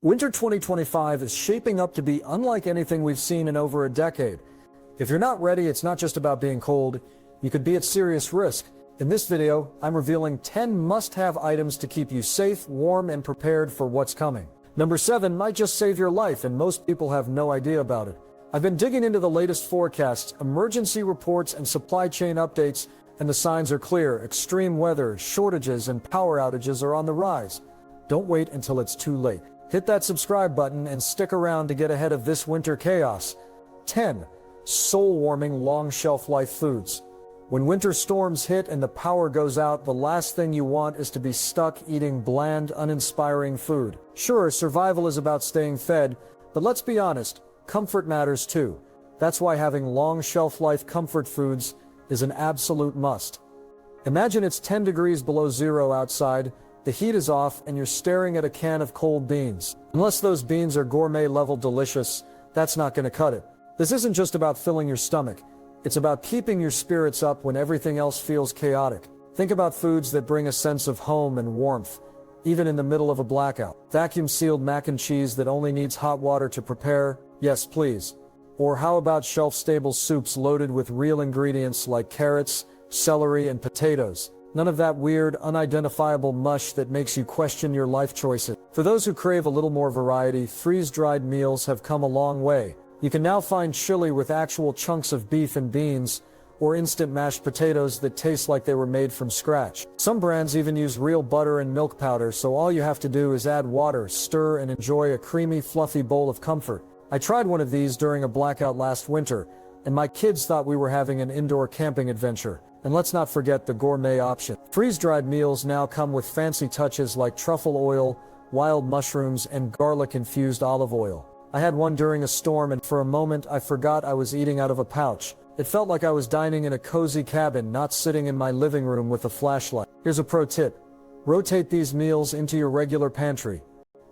Winter 2025 is shaping up to be unlike anything we've seen in over a decade. If you're not ready, it's not just about being cold. You could be at serious risk. In this video, I'm revealing 10 must-have items to keep you safe, warm, and prepared for what's coming. Number 7 might just save your life, and most people have no idea about it. I've been digging into the latest forecasts, emergency reports, and supply chain updates, and the signs are clear. Extreme weather, shortages, and power outages are on the rise. Don't wait until it's too late. Hit that subscribe button and stick around to get ahead of this winter chaos. 10. Soul-warming, long shelf-life foods. When winter storms hit and the power goes out, the last thing you want is to be stuck eating bland, uninspiring food. Sure, survival is about staying fed, but let's be honest, comfort matters too. That's why having long shelf-life comfort foods is an absolute must. Imagine it's 10 degrees below zero outside, the heat is off, and you're staring at a can of cold beans. Unless those beans are gourmet-level delicious, that's not going to cut it. This isn't just about filling your stomach. It's about keeping your spirits up when everything else feels chaotic. Think about foods that bring a sense of home and warmth, even in the middle of a blackout. Vacuum-sealed mac and cheese that only needs hot water to prepare? Yes, please. Or how about shelf-stable soups loaded with real ingredients like carrots, celery, and potatoes? None of that weird, unidentifiable mush that makes you question your life choices. For those who crave a little more variety, freeze-dried meals have come a long way. You can now find chili with actual chunks of beef and beans, or instant mashed potatoes that taste like they were made from scratch. Some brands even use real butter and milk powder, so all you have to do is add water, stir, and enjoy a creamy, fluffy bowl of comfort. I tried one of these during a blackout last winter, and my kids thought we were having an indoor camping adventure. And let's not forget the gourmet option. Freeze-dried meals now come with fancy touches like truffle oil, wild mushrooms, and garlic-infused olive oil. I had one during a storm, and for a moment I forgot I was eating out of a pouch. It felt like I was dining in a cozy cabin, not sitting in my living room with a flashlight. Here's a pro tip. Rotate these meals into your regular pantry.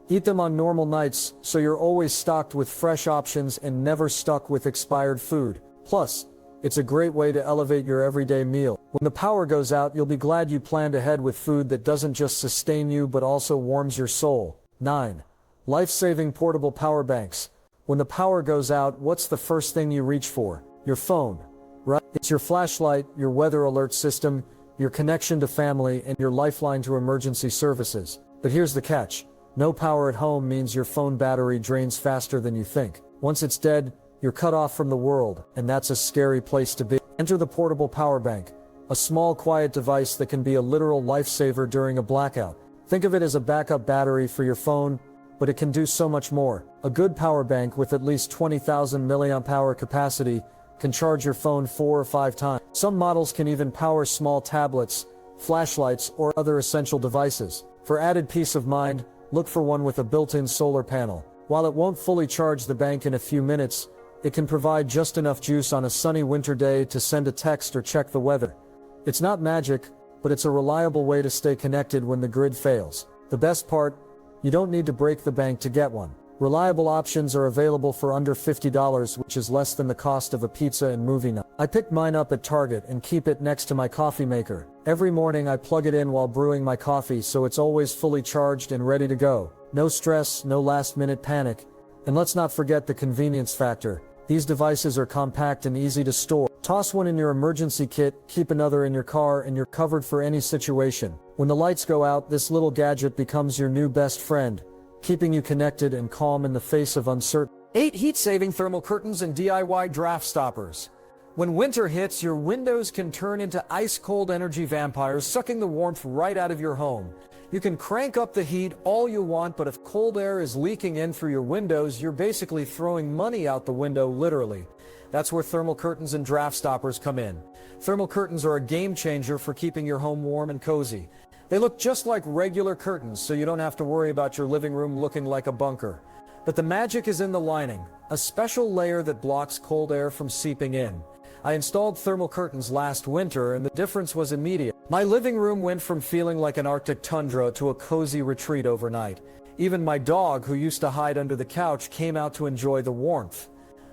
Eat them on normal nights, so you're always stocked with fresh options and never stuck with expired food. Plus, it's a great way to elevate your everyday meal. When the power goes out, you'll be glad you planned ahead with food that doesn't just sustain you but also warms your soul. 9. Life-saving portable power banks. When the power goes out, what's the first thing you reach for? Your phone, right? It's your flashlight, your weather alert system, your connection to family, and your lifeline to emergency services. But here's the catch. No power at home means your phone battery drains faster than you think. Once it's dead, you're cut off from the world, and that's a scary place to be. Enter the portable power bank, a small, quiet device that can be a literal lifesaver during a blackout. Think of it as a backup battery for your phone, but it can do so much more. A good power bank with at least 20,000 mAh capacity can charge your phone 4 or 5 times. Some models can even power small tablets, flashlights, or other essential devices. For added peace of mind, look for one with a built-in solar panel. While it won't fully charge the bank in a few minutes, it can provide just enough juice on a sunny winter day to send a text or check the weather. It's not magic, but it's a reliable way to stay connected when the grid fails. The best part, you don't need to break the bank to get one. Reliable options are available for under $50, which is less than the cost of a pizza and movie night. I picked mine up at Target and keep it next to my coffee maker. Every morning I plug it in while brewing my coffee, so it's always fully charged and ready to go. No stress, no last-minute panic. And let's not forget the convenience factor. These devices are compact and easy to store. Toss one in your emergency kit, keep another in your car, and you're covered for any situation. When the lights go out, this little gadget becomes your new best friend, keeping you connected and calm in the face of uncertainty. 8 heat-saving thermal curtains and DIY draft stoppers. When winter hits, your windows can turn into ice-cold energy vampires, sucking the warmth right out of your home. You can crank up the heat all you want, but if cold air is leaking in through your windows, you're basically throwing money out the window, literally. That's where thermal curtains and draft stoppers come in. Thermal curtains are a game changer for keeping your home warm and cozy. They look just like regular curtains, so you don't have to worry about your living room looking like a bunker. But the magic is in the lining, a special layer that blocks cold air from seeping in. I installed thermal curtains last winter, and the difference was immediate. My living room went from feeling like an Arctic tundra to a cozy retreat overnight. Even my dog, who used to hide under the couch, came out to enjoy the warmth.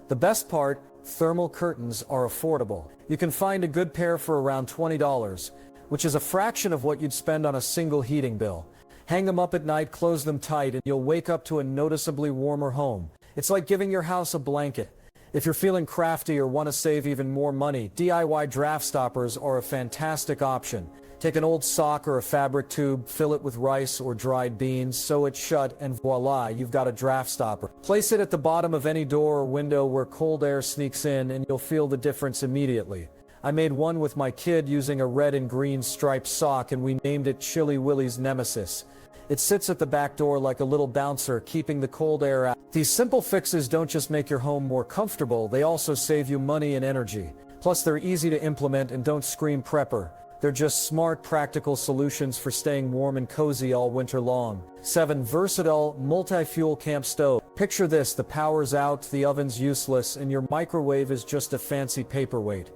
The best part, thermal curtains are affordable. You can find a good pair for around $20, which is a fraction of what you'd spend on a single heating bill. Hang them up at night, close them tight, and you'll wake up to a noticeably warmer home. It's like giving your house a blanket. If you're feeling crafty or want to save even more money, DIY draft stoppers are a fantastic option. Take an old sock or a fabric tube, fill it with rice or dried beans, sew it shut, and voila, you've got a draft stopper. Place it at the bottom of any door or window where cold air sneaks in, and you'll feel the difference immediately. I made one with my kid using a red and green striped sock, and we named it Chilly Willy's Nemesis. It sits at the back door like a little bouncer, keeping the cold air out. These simple fixes don't just make your home more comfortable, they also save you money and energy. Plus, they're easy to implement and don't scream prepper. They're just smart, practical solutions for staying warm and cozy all winter long. 7. Versatile multi-fuel camp stove. Picture this: the power's out, the oven's useless, and your microwave is just a fancy paperweight.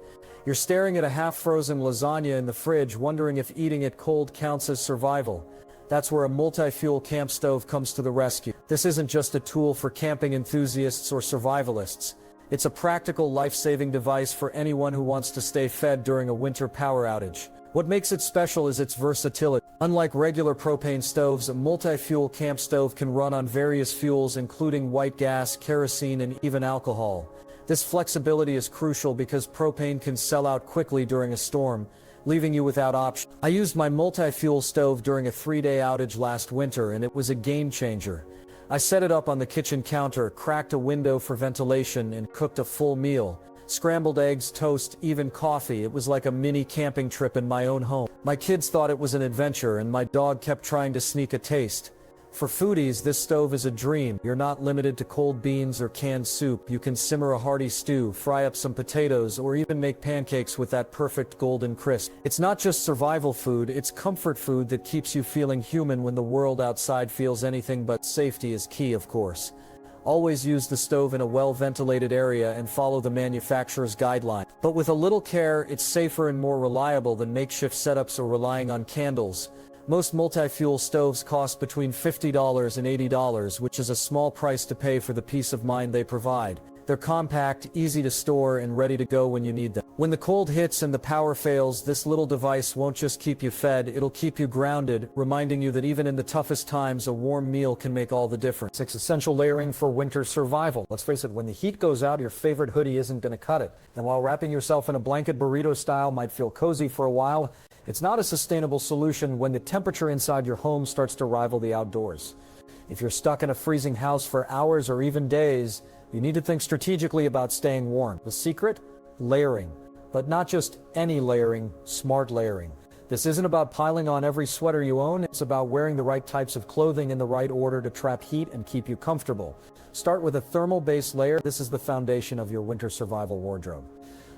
You're staring at a half-frozen lasagna in the fridge, wondering if eating it cold counts as survival. That's where a multi-fuel camp stove comes to the rescue. This isn't just a tool for camping enthusiasts or survivalists. It's a practical, life-saving device for anyone who wants to stay fed during a winter power outage. What makes it special is its versatility. Unlike regular propane stoves, a multi-fuel camp stove can run on various fuels, including white gas, kerosene, and even alcohol. This flexibility is crucial because propane can sell out quickly during a storm, leaving you without options. I used my multi-fuel stove during a 3-day outage last winter, and it was a game changer. I set it up on the kitchen counter, cracked a window for ventilation, and cooked a full meal. Scrambled eggs, toast, even coffee. It was like a mini camping trip in my own home. My kids thought it was an adventure, and my dog kept trying to sneak a taste. For foodies, this stove is a dream. You're not limited to cold beans or canned soup. You can simmer a hearty stew, fry up some potatoes, or even make pancakes with that perfect golden crisp. It's not just survival food, it's comfort food that keeps you feeling human when the world outside feels anything but. Safety is key, of course. Always use the stove in a well-ventilated area and follow the manufacturer's guideline. But with a little care, it's safer and more reliable than makeshift setups or relying on candles. Most multi-fuel stoves cost between $50 and $80, which is a small price to pay for the peace of mind they provide. They're compact, easy to store, and ready to go when you need them. When the cold hits and the power fails, this little device won't just keep you fed, it'll keep you grounded, reminding you that even in the toughest times, a warm meal can make all the difference. 6. Essential layering for winter survival. Let's face it, when the heat goes out, your favorite hoodie isn't going to cut it. And while wrapping yourself in a blanket burrito style might feel cozy for a while, it's not a sustainable solution when the temperature inside your home starts to rival the outdoors. If you're stuck in a freezing house for hours or even days, you need to think strategically about staying warm. The secret? Layering. But not just any layering, smart layering. This isn't about piling on every sweater you own, it's about wearing the right types of clothing in the right order to trap heat and keep you comfortable. Start with a thermal base layer. This is the foundation of your winter survival wardrobe.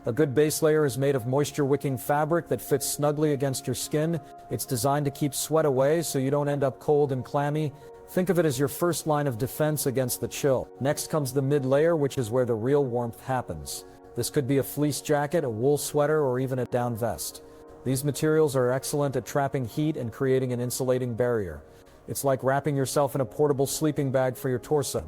A good base layer is made of moisture-wicking fabric that fits snugly against your skin. It's designed to keep sweat away so you don't end up cold and clammy. Think of it as your first line of defense against the chill. Next comes the mid-layer, which is where the real warmth happens. This could be a fleece jacket, a wool sweater, or even a down vest. These materials are excellent at trapping heat and creating an insulating barrier. It's like wrapping yourself in a portable sleeping bag for your torso.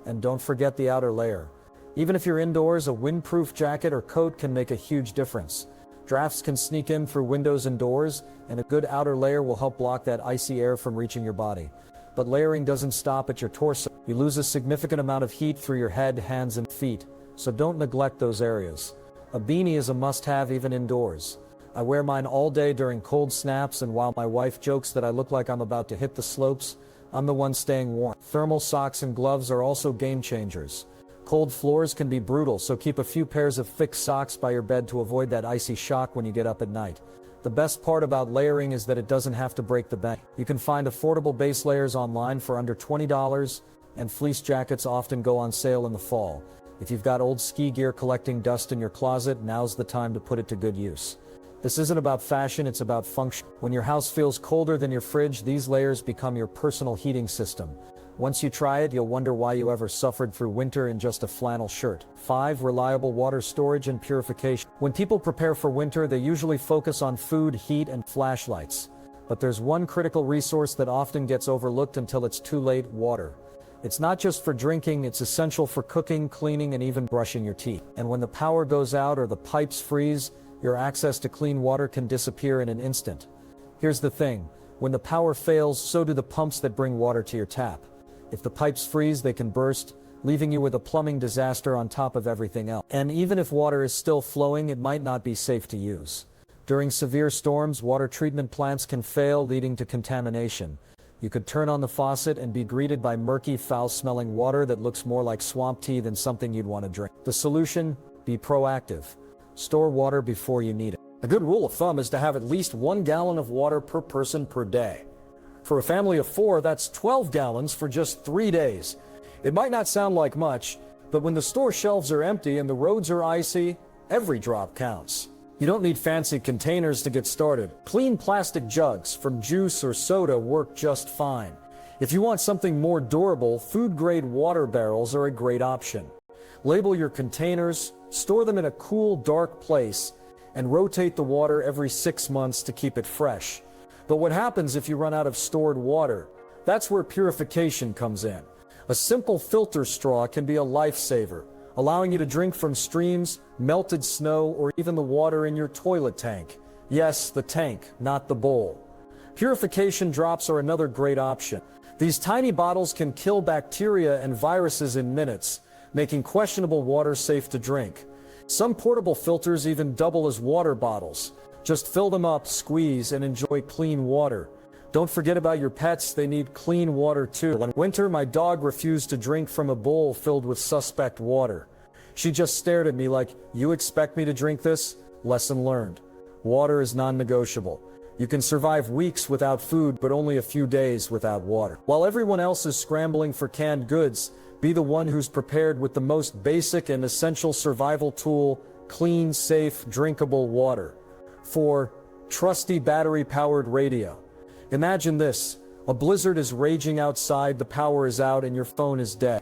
And don't forget the outer layer. Even if you're indoors, a windproof jacket or coat can make a huge difference. Drafts can sneak in through windows and doors, and a good outer layer will help block that icy air from reaching your body. But layering doesn't stop at your torso. You lose a significant amount of heat through your head, hands, and feet, so don't neglect those areas. A beanie is a must-have even indoors. I wear mine all day during cold snaps, and while my wife jokes that I look like I'm about to hit the slopes, I'm the one staying warm. Thermal socks and gloves are also game changers. Cold floors can be brutal, so keep a few pairs of thick socks by your bed to avoid that icy shock when you get up at night. The best part about layering is that it doesn't have to break the bank. You can find affordable base layers online for under $20, and fleece jackets often go on sale in the fall. If you've got old ski gear collecting dust in your closet, now's the time to put it to good use. This isn't about fashion, it's about function. When your house feels colder than your fridge, these layers become your personal heating system. Once you try it, you'll wonder why you ever suffered through winter in just a flannel shirt. 5. Reliable water storage and purification. When people prepare for winter, they usually focus on food, heat, and flashlights. But there's one critical resource that often gets overlooked until it's too late: water. It's not just for drinking, it's essential for cooking, cleaning, and even brushing your teeth. And when the power goes out or the pipes freeze, your access to clean water can disappear in an instant. Here's the thing. When the power fails, so do the pumps that bring water to your tap. If the pipes freeze, they can burst, leaving you with a plumbing disaster on top of everything else. And even if water is still flowing, it might not be safe to use. During severe storms, water treatment plants can fail, leading to contamination. You could turn on the faucet and be greeted by murky, foul-smelling water that looks more like swamp tea than something you'd want to drink. The solution? Be proactive. Store water before you need it. A good rule of thumb is to have at least 1 gallon of water per person per day. For a family of 4, that's 12 gallons for just 3 days. It might not sound like much, but when the store shelves are empty and the roads are icy, every drop counts. You don't need fancy containers to get started. Clean plastic jugs from juice or soda work just fine. If you want something more durable, food-grade water barrels are a great option. Label your containers, store them in a cool, dark place, and rotate the water every 6 months to keep it fresh. But what happens if you run out of stored water? That's where purification comes in. A simple filter straw can be a lifesaver, allowing you to drink from streams, melted snow, or even the water in your toilet tank. Yes, the tank, not the bowl. Purification drops are another great option. These tiny bottles can kill bacteria and viruses in minutes, making questionable water safe to drink. Some portable filters even double as water bottles. Just fill them up, squeeze, and enjoy clean water. Don't forget about your pets, they need clean water too. In winter, my dog refused to drink from a bowl filled with suspect water. She just stared at me like, "You expect me to drink this?" Lesson learned. Water is non-negotiable. You can survive weeks without food, but only a few days without water. While everyone else is scrambling for canned goods, be the one who's prepared with the most basic and essential survival tool: clean, safe, drinkable water. 4. Trusty battery-powered radio. Imagine this. A blizzard is raging outside, the power is out, and your phone is dead.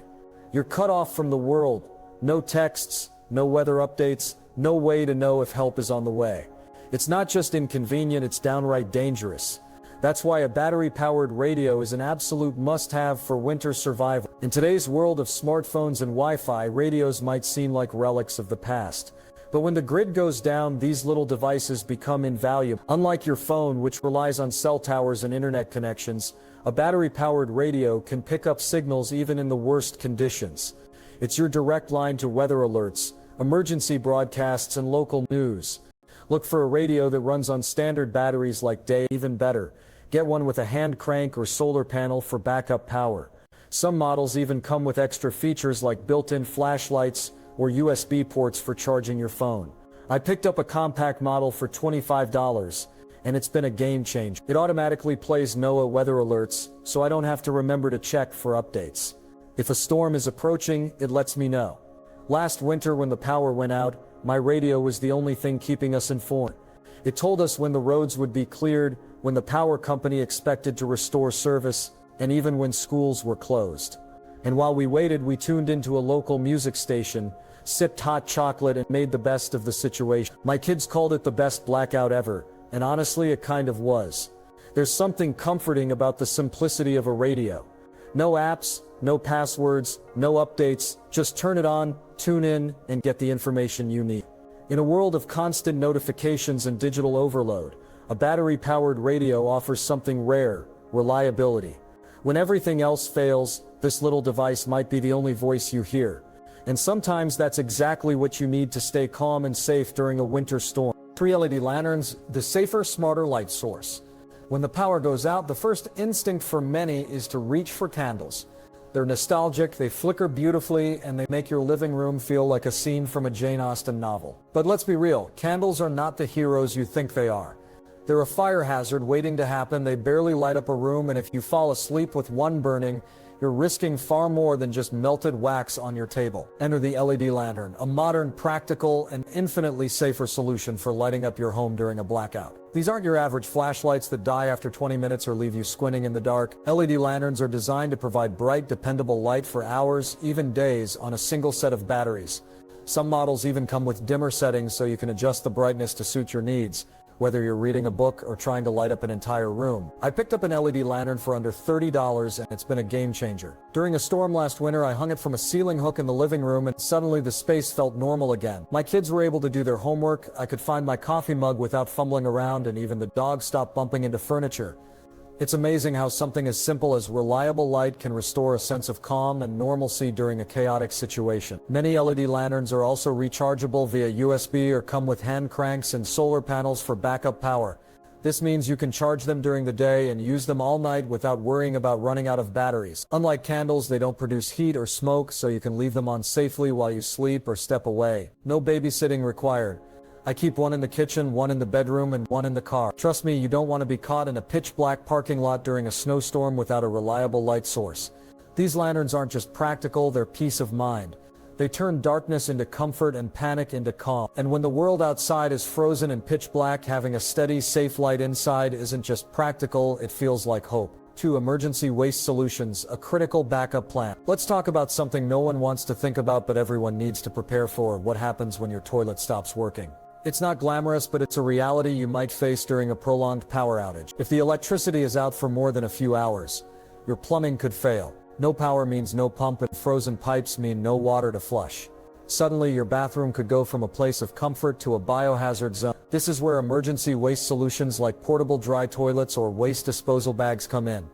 You're cut off from the world. No texts, no weather updates, no way to know if help is on the way. It's not just inconvenient, it's downright dangerous. That's why a battery-powered radio is an absolute must-have for winter survival. In today's world of smartphones and Wi-Fi, radios might seem like relics of the past. But when the grid goes down, these little devices become invaluable. Unlike your phone, which relies on cell towers and internet connections, a battery-powered radio can pick up signals even in the worst conditions. It's your direct line to weather alerts, emergency broadcasts, and local news. Look for a radio that runs on standard batteries like day. Even better, get one with a hand crank or solar panel for backup power. Some models even come with extra features like built-in flashlights or USB ports for charging your phone. I picked up a compact model for $25, and it's been a game changer. It automatically plays NOAA weather alerts, so I don't have to remember to check for updates. If a storm is approaching, it lets me know. Last winter when the power went out, my radio was the only thing keeping us informed. It told us when the roads would be cleared, when the power company expected to restore service, and even when schools were closed. And while we waited, we tuned into a local music station, sipped hot chocolate, and made the best of the situation. My kids called it the best blackout ever, and honestly, it kind of was. There's something comforting about the simplicity of a radio. No apps, no passwords, no updates, just turn it on, tune in, and get the information you need. In a world of constant notifications and digital overload, a battery-powered radio offers something rare: reliability. When everything else fails, this little device might be the only voice you hear. And sometimes that's exactly what you need to stay calm and safe during a winter storm. 3 LED lanterns, the safer, smarter light source. When the power goes out, the first instinct for many is to reach for candles. They're nostalgic, they flicker beautifully, and they make your living room feel like a scene from a Jane Austen novel. But let's be real, candles are not the heroes you think they are. They're a fire hazard waiting to happen. They barely light up a room, and if you fall asleep with one burning, you're risking far more than just melted wax on your table. Enter the LED lantern, a modern, practical, and infinitely safer solution for lighting up your home during a blackout. These aren't your average flashlights that die after 20 minutes or leave you squinting in the dark. LED lanterns are designed to provide bright, dependable light for hours, even days, on a single set of batteries. Some models even come with dimmer settings so you can adjust the brightness to suit your needs, whether you're reading a book or trying to light up an entire room. I picked up an LED lantern for under $30, and it's been a game changer. During a storm last winter, I hung it from a ceiling hook in the living room, and suddenly the space felt normal again. My kids were able to do their homework, I could find my coffee mug without fumbling around, and even the dog stopped bumping into furniture. It's amazing how something as simple as reliable light can restore a sense of calm and normalcy during a chaotic situation. Many LED lanterns are also rechargeable via USB or come with hand cranks and solar panels for backup power. This means you can charge them during the day and use them all night without worrying about running out of batteries. Unlike candles, they don't produce heat or smoke, so you can leave them on safely while you sleep or step away. No babysitting required. I keep one in the kitchen, one in the bedroom, and one in the car. Trust me, you don't want to be caught in a pitch-black parking lot during a snowstorm without a reliable light source. These lanterns aren't just practical, they're peace of mind. They turn darkness into comfort and panic into calm. And when the world outside is frozen and pitch black, having a steady, safe light inside isn't just practical, it feels like hope. 2. Emergency waste solutions, a critical backup plan. Let's talk about something no one wants to think about but everyone needs to prepare for: what happens when your toilet stops working. It's not glamorous, but it's a reality you might face during a prolonged power outage. If the electricity is out for more than a few hours, your plumbing could fail. No power means no pump, and frozen pipes mean no water to flush. Suddenly, your bathroom could go from a place of comfort to a biohazard zone. This is where emergency waste solutions like portable dry toilets or waste disposal bags come in.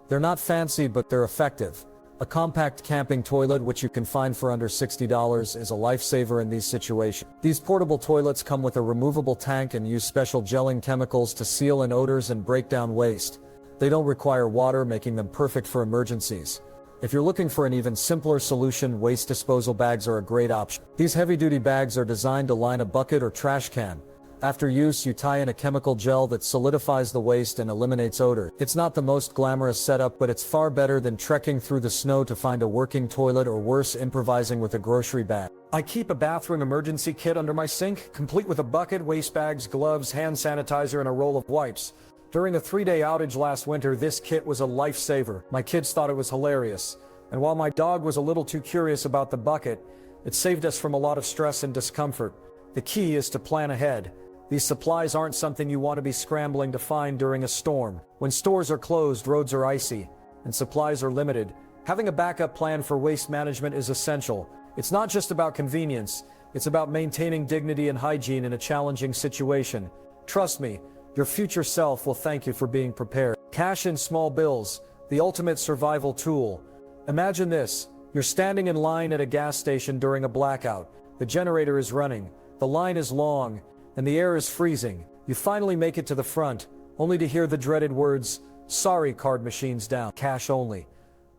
They're not fancy, but they're effective. A compact camping toilet, which you can find for under $60, is a lifesaver in these situations. These portable toilets come with a removable tank and use special gelling chemicals to seal in odors and break down waste. They don't require water, making them perfect for emergencies. If you're looking for an even simpler solution, waste disposal bags are a great option. These heavy-duty bags are designed to line a bucket or trash can. After use, you tie in a chemical gel that solidifies the waste and eliminates odor. It's not the most glamorous setup, but it's far better than trekking through the snow to find a working toilet, or worse, improvising with a grocery bag. I keep a bathroom emergency kit under my sink, complete with a bucket, waste bags, gloves, hand sanitizer, and a roll of wipes. During a 3-day outage last winter, this kit was a lifesaver. My kids thought it was hilarious. And while my dog was a little too curious about the bucket, it saved us from a lot of stress and discomfort. The key is to plan ahead. These supplies aren't something you want to be scrambling to find during a storm. When stores are closed, roads are icy, and supplies are limited, having a backup plan for waste management is essential. It's not just about convenience, it's about maintaining dignity and hygiene in a challenging situation. Trust me, your future self will thank you for being prepared. Cash in small bills, the ultimate survival tool. Imagine this: you're standing in line at a gas station during a blackout. The generator is running, the line is long, and the air is freezing. You finally make it to the front, only to hear the dreaded words, "Sorry, card machine's down, cash only."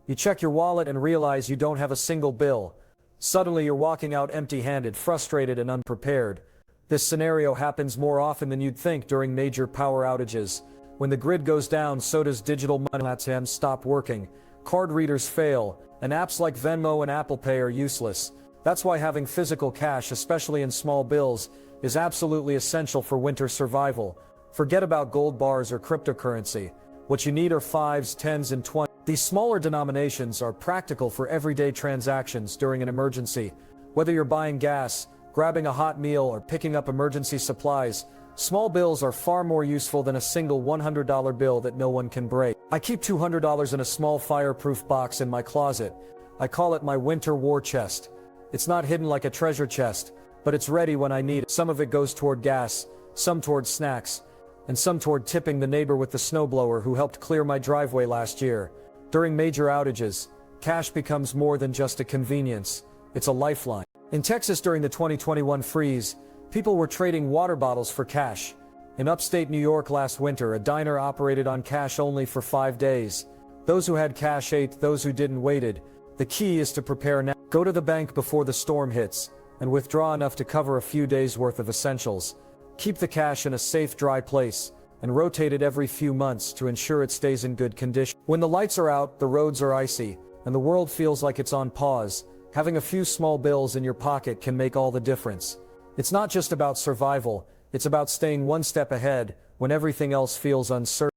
You check your wallet and realize you don't have a single bill. Suddenly you're walking out empty-handed, frustrated and unprepared. This scenario happens more often than you'd think during major power outages. When the grid goes down, so does digital money platforms stop working, card readers fail, and apps like Venmo and Apple Pay are useless. That's why having physical cash, especially in small bills, is absolutely essential for winter survival. Forget about gold bars or cryptocurrency. What you need are 5s, 10s, and 20s. These smaller denominations are practical for everyday transactions during an emergency. Whether you're buying gas, grabbing a hot meal, or picking up emergency supplies, small bills are far more useful than a single $100 bill that no one can break. I keep $200 in a small fireproof box in my closet. I call it my winter war chest. It's not hidden like a treasure chest, but it's ready when I need it. Some of it goes toward gas, some toward snacks, and some toward tipping the neighbor with the snowblower who helped clear my driveway last year. During major outages, cash becomes more than just a convenience. It's a lifeline. In Texas during the 2021 freeze, people were trading water bottles for cash. In upstate New York last winter, a diner operated on cash only for 5 days. Those who had cash ate, those who didn't waited. The key is to prepare now. Go to the bank before the storm hits and withdraw enough to cover a few days' worth of essentials. Keep the cash in a safe, dry place and rotate it every few months to ensure it stays in good condition. When the lights are out, the roads are icy, and the world feels like it's on pause, having a few small bills in your pocket can make all the difference. It's not just about survival, it's about staying one step ahead when everything else feels uncertain.